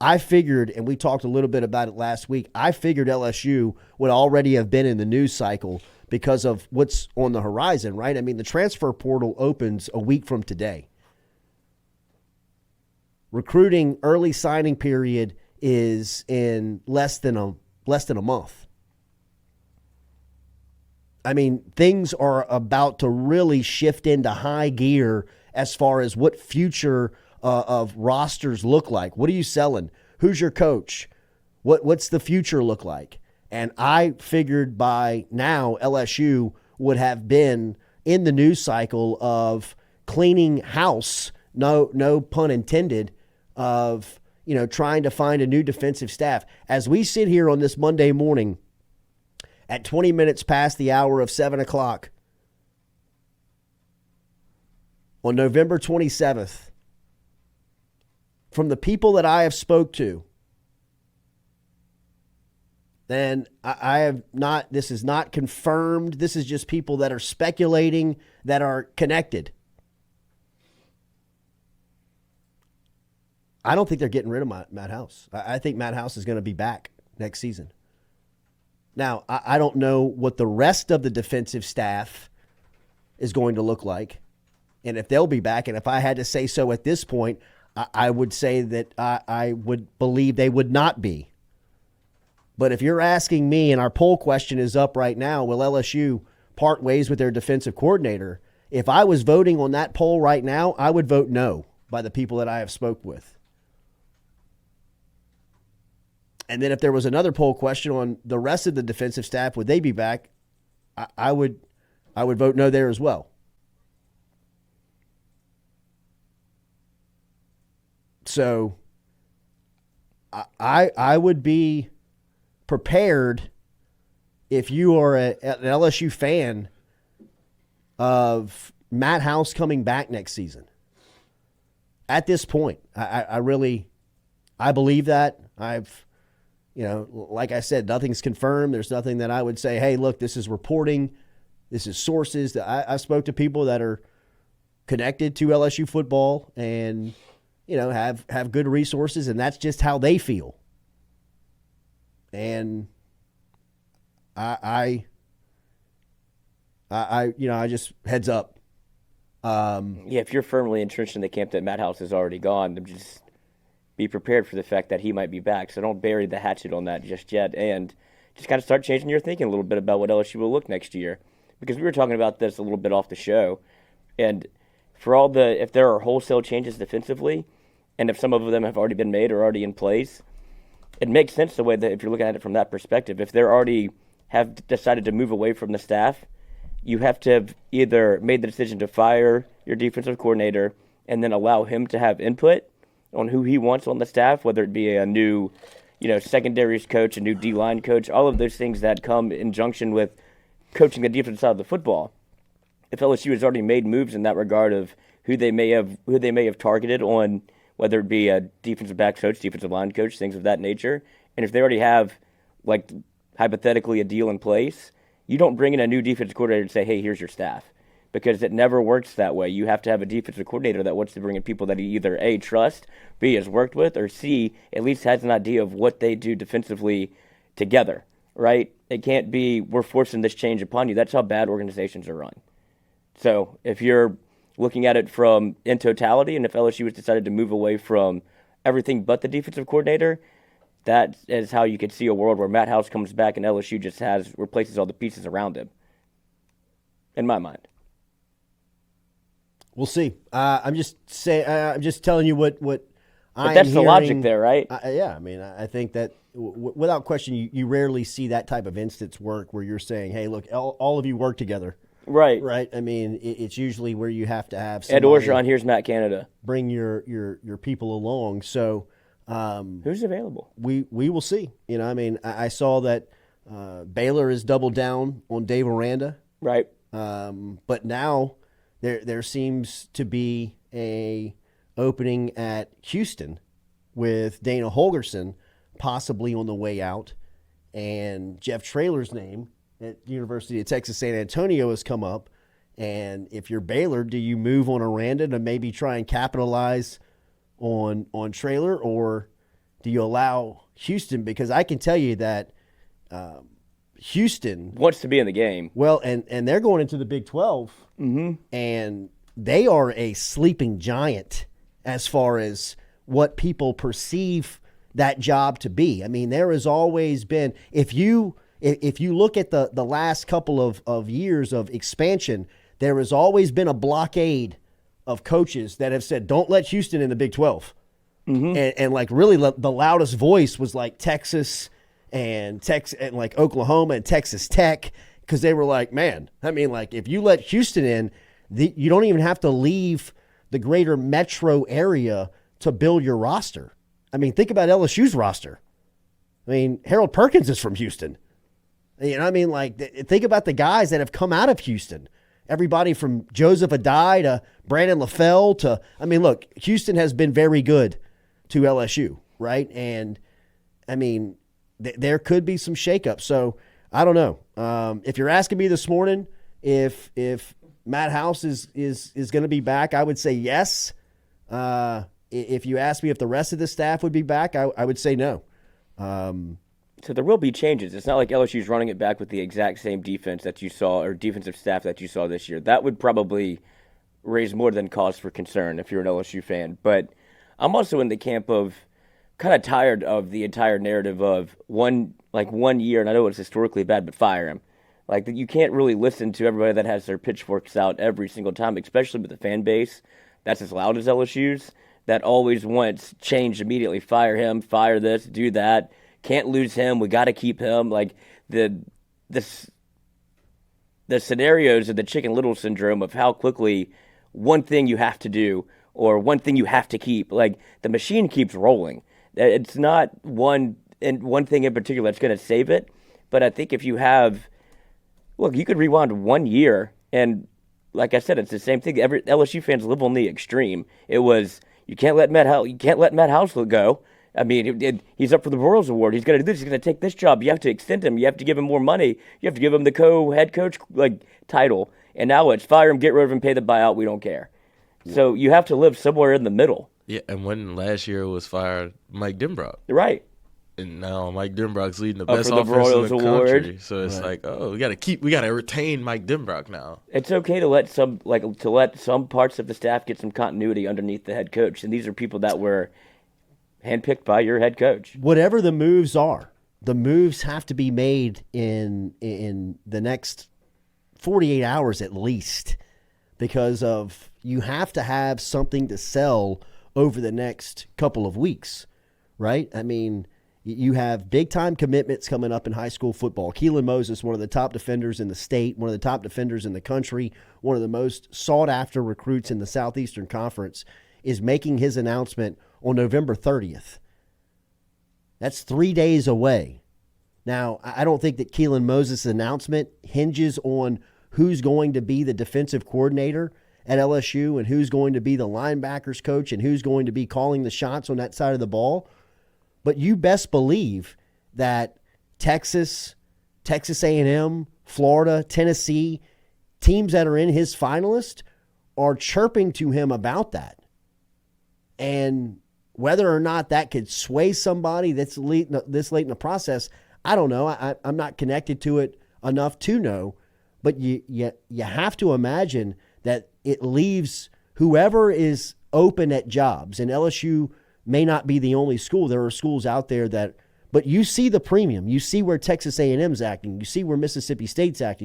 I figured, and we talked a little bit about it last week, I figured LSU would already have been in the news cycle because of what's on the horizon, right? I mean, the transfer portal opens a week from today. Recruiting early signing period is in less than a month. I mean, things are about to really shift into high gear as far as what future of rosters look like. What are you selling? Who's your coach? What's the future look like? And I figured by now LSU would have been in the news cycle of cleaning house, no pun intended, of trying to find a new defensive staff. As we sit here on this Monday morning at 20 minutes past the hour of 7 o'clock on November 27th, from the people that I have spoke to, then I have not, this is not confirmed. This is just people that are speculating, that are connected. I don't think they're getting rid of Matt House. I think Matt House is going to be back next season. Now, I don't know what the rest of the defensive staff is going to look like and if they'll be back. And if I had to say so at this point, I would say that I would believe they would not be. But if you're asking me, and our poll question is up right now, will LSU part ways with their defensive coordinator? If I was voting on that poll right now, I would vote no by the people that I have spoke with. And then if there was another poll question on the rest of the defensive staff, would they be back? I would vote no there as well. So I would be prepared, if you are an LSU fan, of Matt House coming back next season. At this point, I believe that. Like I said, nothing's confirmed. There's nothing that I would say, hey, look, this is reporting. This is sources. I spoke to people that are connected to LSU football and, have good resources, and that's just how they feel. And I just heads up. If you're firmly entrenched in the camp that Matt House is already gone, just be prepared for the fact that he might be back. So don't bury the hatchet on that just yet, and just kind of start changing your thinking a little bit about what LSU will look next year. Because we were talking about this a little bit off the show, and if there are wholesale changes defensively, and if some of them have already been made or already in place, it makes sense the way that if you're looking at it from that perspective. If they're already have decided to move away from the staff, you have to have either made the decision to fire your defensive coordinator and then allow him to have input on who he wants on the staff, whether it be a new, secondaries coach, a new D-line coach, all of those things that come in junction with coaching the defensive side of the football. If LSU has already made moves in that regard of who they may have targeted on, whether it be a defensive back coach, defensive line coach, things of that nature, and if they already have, hypothetically, a deal in place, you don't bring in a new defensive coordinator and say, hey, here's your staff, because it never works that way. You have to have a defensive coordinator that wants to bring in people that he either A, trusts, B, has worked with, or C, at least has an idea of what they do defensively together, right? It can't be, we're forcing this change upon you. That's how bad organizations are run. So if you're looking at it in totality, and if LSU has decided to move away from everything but the defensive coordinator, that is how you could see a world where Matt House comes back and LSU just replaces all the pieces around him, in my mind. We'll see. I'm just telling you what but that's the logic there, right? I think that without question, you rarely see that type of instance work where you're saying, hey, look, all of you work together. Right. Right. I mean, it's usually where you have to have somebody, Ed Orgeron, here's Matt Canada. Bring your people along. So who's available? We will see. I saw that Baylor has doubled down on Dave Aranda. Right. But now there seems to be a opening at Houston with Dana Holgorsen possibly on the way out, and Jeff Traylor's name at University of Texas San Antonio has come up. And if you're Baylor, do you move on Aranda to maybe try and capitalize on Traylor, or do you allow Houston? Because I can tell you that Houston wants to be in the game. Well, and they're going into the Big 12, and they are a sleeping giant as far as what people perceive that job to be. I mean, there has always been, if you look at the last couple of years of expansion, there has always been a blockade of coaches that have said, don't let Houston in the Big 12. And like really the loudest voice was like Texas and like Oklahoma and Texas Tech, because they were like, man, I mean, like if you let Houston in, you don't even have to leave the greater metro area to build your roster. I mean, think about LSU's roster. I mean, Harold Perkins is from Houston. You know what I mean? Like, think about the guys that have come out of Houston. Everybody from Joseph Adai to Brandon LaFell to, I mean, look, Houston has been very good to LSU, right? And, I mean, there could be some shakeup. So, I don't know. If you're asking me this morning if Matt House is going to be back, I would say yes. If you ask me if the rest of the staff would be back, I would say no. So there will be changes. It's not like LSU's running it back with the exact same defense that you saw or defensive staff that you saw this year. That would probably raise more than cause for concern if you're an LSU fan. But I'm also in the camp of kind of tired of the entire narrative of one year, and I know it's historically bad, but fire him. Like, you can't really listen to everybody that has their pitchforks out every single time, especially with the fan base that's as loud as LSU's, that always wants change immediately. Fire him, fire this, do that. Can't lose him. We got to keep him. Like the scenarios of the Chicken Little syndrome of how quickly one thing you have to do or one thing you have to keep. Like the machine keeps rolling. It's not one thing in particular that's going to save it. But I think if you have, look, you could rewind 1 year, and like I said, it's the same thing. Every LSU fans live on the extreme. It was you can't let Matt House go. I mean, he's up for the Royals Award. He's going to do this. He's going to take this job. You have to extend him. You have to give him more money. You have to give him the co-head coach title. And now it's fire him, get rid of him, pay the buyout. We don't care. Yeah. So you have to live somewhere in the middle. Yeah, and when last year was fired Mike Denbrock. Right. And now Mike Denbrock's leading the best offense Royals in the Award. country. So it's like, oh, we got to retain Mike Denbrock now. It's okay to let some parts of the staff get some continuity underneath the head coach. And these are people that were handpicked by your head coach. Whatever the moves are, the moves have to be made in the next 48 hours at least, because of you have to have something to sell over the next couple of weeks, right? I mean, you have big-time commitments coming up in high school football. Keelan Moses, one of the top defenders in the state, one of the top defenders in the country, one of the most sought-after recruits in the Southeastern Conference, is making his announcement on November 30th. That's 3 days away. Now, I don't think that Keelan Moses' announcement hinges on who's going to be the defensive coordinator at LSU and who's going to be the linebackers coach and who's going to be calling the shots on that side of the ball. But you best believe that Texas A&M, Florida, Tennessee, teams that are in his finalist are chirping to him about that. And whether or not that could sway somebody this late in the process, I don't know. I'm not connected to it enough to know. But you have to imagine that it leaves whoever is open at jobs, and LSU may not be the only school. There are schools out there that, but you see the premium. You see where Texas A&M's acting. You see where Mississippi State's acting.